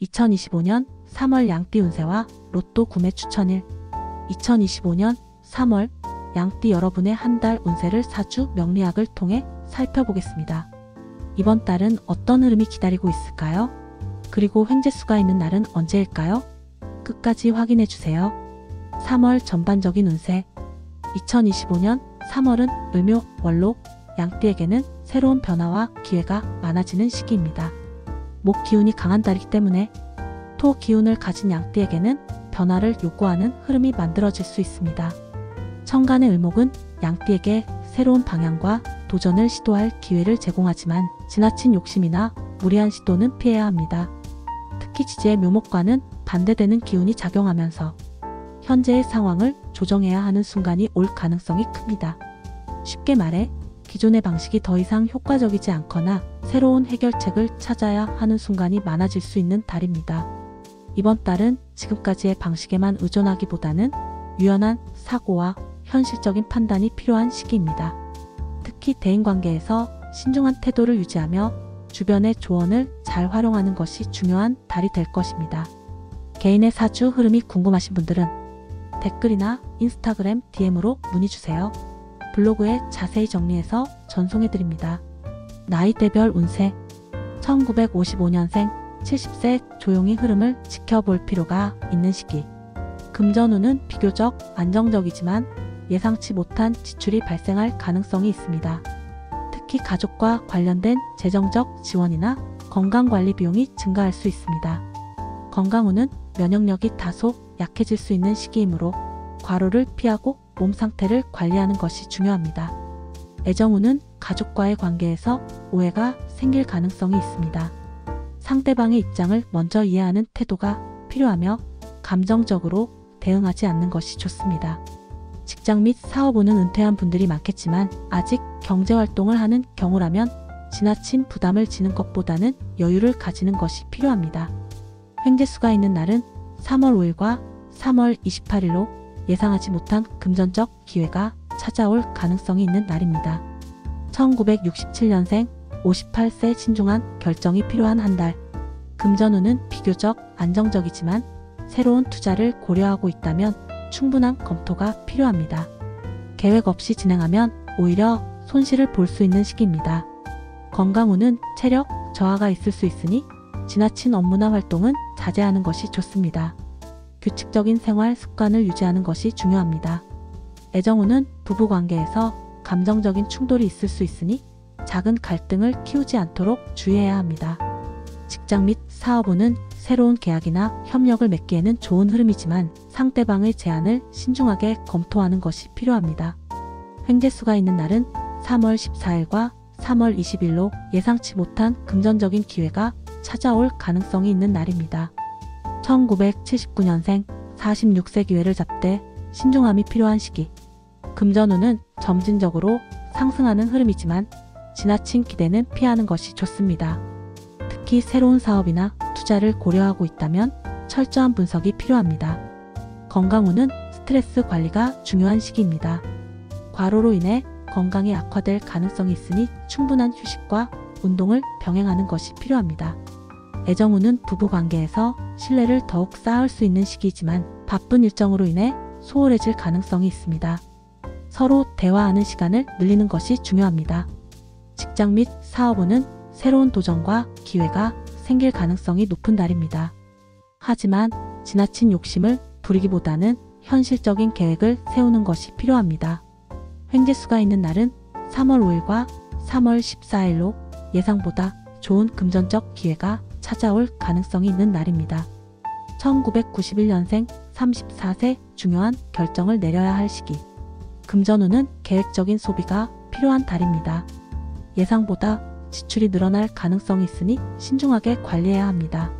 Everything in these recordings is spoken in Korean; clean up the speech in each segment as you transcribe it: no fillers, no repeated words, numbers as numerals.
2025년 3월 양띠 운세와 로또 구매 추천일. 2025년 3월 양띠 여러분의 한 달 운세를 사주 명리학을 통해 살펴보겠습니다. 이번 달은 어떤 흐름이 기다리고 있을까요? 그리고 횡재수가 있는 날은 언제일까요? 끝까지 확인해 주세요. 3월 전반적인 운세. 2025년 3월은 을묘, 월록, 양띠에게는 새로운 변화와 기회가 많아지는 시기입니다. 목 기운이 강한 달이기 때문에 토 기운을 가진 양띠에게는 변화를 요구하는 흐름이 만들어질 수 있습니다. 천간의 을목은 양띠에게 새로운 방향과 도전을 시도할 기회를 제공하지만 지나친 욕심이나 무리한 시도는 피해야 합니다. 특히 지지의 묘목과는 반대되는 기운이 작용하면서 현재의 상황을 조정해야 하는 순간이 올 가능성이 큽니다. 쉽게 말해 기존의 방식이 더 이상 효과적이지 않거나 새로운 해결책을 찾아야 하는 순간이 많아질 수 있는 달입니다. 이번 달은 지금까지의 방식에만 의존하기보다는 유연한 사고와 현실적인 판단이 필요한 시기입니다. 특히 대인관계에서 신중한 태도를 유지하며 주변의 조언을 잘 활용하는 것이 중요한 달이 될 것입니다. 개인의 사주 흐름이 궁금하신 분들은 댓글이나 인스타그램 DM으로 문의주세요. 블로그에 자세히 정리해서 전송해드립니다. 나이대별 운세. 1955년생 70세 조용히 흐름을 지켜볼 필요가 있는 시기. 금전운은 비교적 안정적이지만 예상치 못한 지출이 발생할 가능성이 있습니다. 특히 가족과 관련된 재정적 지원이나 건강관리 비용이 증가할 수 있습니다. 건강운은 면역력이 다소 약해질 수 있는 시기이므로 과로를 피하고 몸 상태를 관리하는 것이 중요합니다. 애정운은 가족과의 관계에서 오해가 생길 가능성이 있습니다. 상대방의 입장을 먼저 이해하는 태도가 필요하며 감정적으로 대응하지 않는 것이 좋습니다. 직장 및 사업운은 은퇴한 분들이 많겠지만 아직 경제활동을 하는 경우라면 지나친 부담을 지는 것보다는 여유를 가지는 것이 필요합니다. 횡재수가 있는 날은 3월 5일과 3월 28일로 예상하지 못한 금전적 기회가 찾아올 가능성이 있는 날입니다. 1967년생 58세 신중한 결정이 필요한 한 달. 금전운은 비교적 안정적이지만 새로운 투자를 고려하고 있다면 충분한 검토가 필요합니다. 계획 없이 진행하면 오히려 손실을 볼 수 있는 시기입니다. 건강운은 체력 저하가 있을 수 있으니 지나친 업무나 활동은 자제하는 것이 좋습니다. 규칙적인 생활 습관을 유지하는 것이 중요합니다. 애정운은 부부관계에서 감정적인 충돌이 있을 수 있으니 작은 갈등을 키우지 않도록 주의해야 합니다. 직장 및 사업운은 새로운 계약이나 협력을 맺기에는 좋은 흐름이지만 상대방의 제안을 신중하게 검토하는 것이 필요합니다. 횡재수가 있는 날은 3월 14일과 3월 20일로 예상치 못한 금전적인 기회가 찾아올 가능성이 있는 날입니다. 1979년생 46세 기회를 잡되 신중함이 필요한 시기. 금전운은 점진적으로 상승하는 흐름이지만 지나친 기대는 피하는 것이 좋습니다. 특히 새로운 사업이나 투자를 고려하고 있다면 철저한 분석이 필요합니다. 건강운은 스트레스 관리가 중요한 시기입니다. 과로로 인해 건강이 악화될 가능성이 있으니 충분한 휴식과 운동을 병행하는 것이 필요합니다. 애정운은 부부관계에서 신뢰를 더욱 쌓을 수 있는 시기이지만 바쁜 일정으로 인해 소홀해질 가능성이 있습니다. 서로 대화하는 시간을 늘리는 것이 중요합니다. 직장 및 사업운은 새로운 도전과 기회가 생길 가능성이 높은 달입니다. 하지만 지나친 욕심을 부리기보다는 현실적인 계획을 세우는 것이 필요합니다. 횡재수가 있는 날은 3월 5일과 3월 14일로 예상보다 좋은 금전적 기회가 찾아올 가능성이 있는 날입니다. 1991년생 34세 중요한 결정을 내려야 할 시기. 금전운은 계획적인 소비가 필요한 달입니다. 예상보다 지출이 늘어날 가능성이 있으니 신중하게 관리해야 합니다.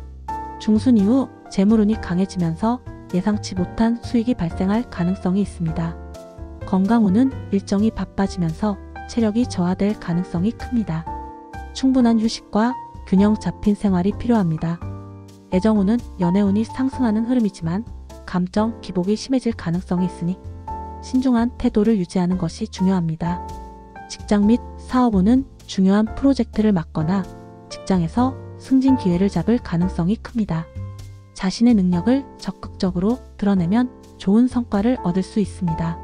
중순 이후 재물운이 강해지면서 예상치 못한 수익이 발생할 가능성이 있습니다. 건강운은 일정이 바빠지면서 체력이 저하될 가능성이 큽니다. 충분한 휴식과 균형 잡힌 생활이 필요합니다. 애정운은 연애운이 상승하는 흐름이지만 감정 기복이 심해질 가능성이 있으니 신중한 태도를 유지하는 것이 중요합니다. 직장 및 사업운은 중요한 프로젝트를 맡거나 직장에서 승진 기회를 잡을 가능성이 큽니다. 자신의 능력을 적극적으로 드러내면 좋은 성과를 얻을 수 있습니다.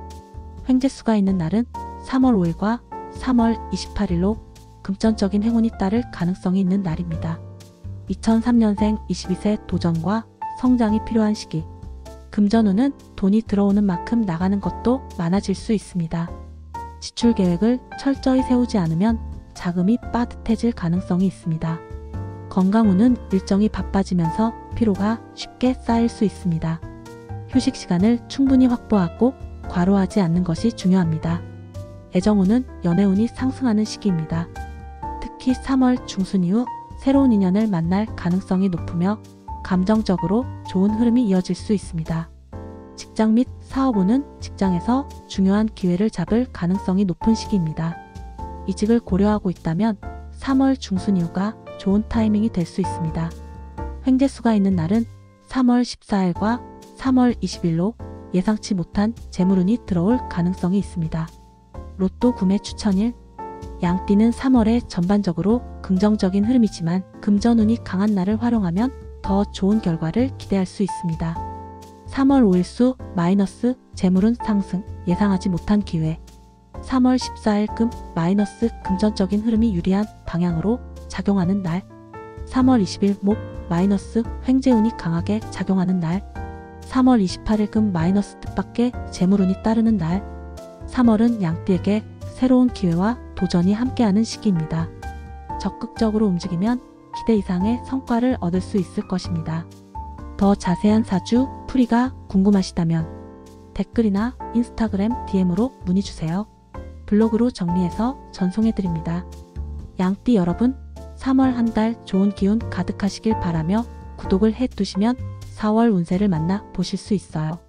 횡재수가 있는 날은 3월 5일과 3월 28일로 금전적인 행운이 따를 가능성이 있는 날입니다. 2003년생 22세 도전과 성장이 필요한 시기. 금전운은 돈이 들어오는 만큼 나가는 것도 많아질 수 있습니다. 지출 계획을 철저히 세우지 않으면 자금이 빠듯해질 가능성이 있습니다. 건강운은 일정이 바빠지면서 피로가 쉽게 쌓일 수 있습니다. 휴식 시간을 충분히 확보하고 과로하지 않는 것이 중요합니다. 애정운은 연애운이 상승하는 시기입니다. 특히 3월 중순 이후 새로운 인연을 만날 가능성이 높으며 감정적으로 좋은 흐름이 이어질 수 있습니다. 직장 및 사업운은 직장에서 중요한 기회를 잡을 가능성이 높은 시기입니다. 이직을 고려하고 있다면 3월 중순 이후가 좋은 타이밍이 될 수 있습니다. 횡재수가 있는 날은 3월 14일과 3월 20일로 예상치 못한 재물운이 들어올 가능성이 있습니다. 로또 구매 추천일. 양띠는 3월에 전반적으로 긍정적인 흐름이지만 금전운이 강한 날을 활용하면 더 좋은 결과를 기대할 수 있습니다. 3월 5일수 마이너스 재물운 상승, 예상하지 못한 기회. 3월 14일 금 마이너스 금전적인 흐름이 유리한 방향으로 작용하는 날. 3월 20일 목 마이너스 횡재운이 강하게 작용하는 날. 3월 28일 금 마이너스 뜻밖의 재물운이 따르는 날. 3월은 양띠에게 새로운 기회와 도전이 함께하는 시기입니다. 적극적으로 움직이면 기대 이상의 성과를 얻을 수 있을 것입니다. 더 자세한 사주 풀이가 궁금하시다면 댓글이나 인스타그램 DM으로 문의주세요. 블로그로 정리해서 전송해드립니다. 양띠 여러분, 3월 한 달 좋은 기운 가득하시길 바라며 구독을 해두시면 4월 운세를 만나 보실 수 있어요.